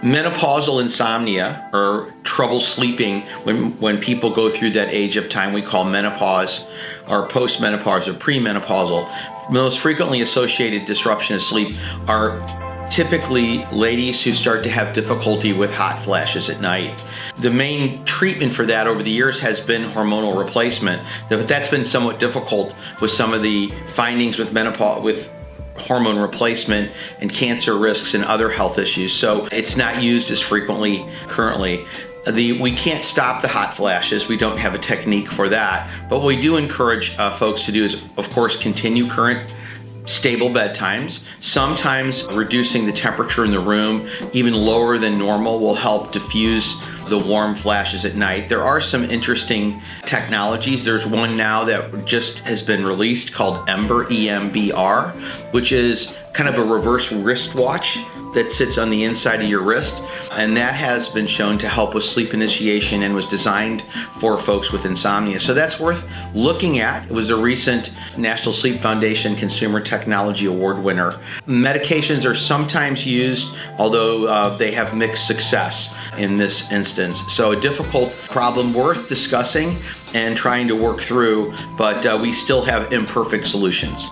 Menopausal insomnia, or trouble sleeping, when people go through that age of time we call menopause or postmenopause or premenopausal, most frequently associated disruption of sleep are typically ladies who start to have difficulty with hot flashes at night. The main treatment for that over the years has been hormonal replacement, but that's been somewhat difficult with some of the findings with menopause, with hormone replacement and cancer risks and other health issues. So it's not used as frequently currently. We can't stop the hot flashes. We don't have a technique for that. But what we do encourage folks to do is, of course, continue current stable bedtimes. Sometimes reducing the temperature in the room even lower than normal will help diffuse the warm flashes at night. There are some interesting technologies. There's one now that just has been released called Ember, EMBR, which is kind of a reverse wristwatch that sits on the inside of your wrist, and that has been shown to help with sleep initiation and was designed for folks with insomnia. So that's worth looking at. It was a recent National Sleep Foundation Consumer Technology Award winner. Medications are sometimes used, although they have mixed success in this instance. So a difficult problem worth discussing and trying to work through, but we still have imperfect solutions.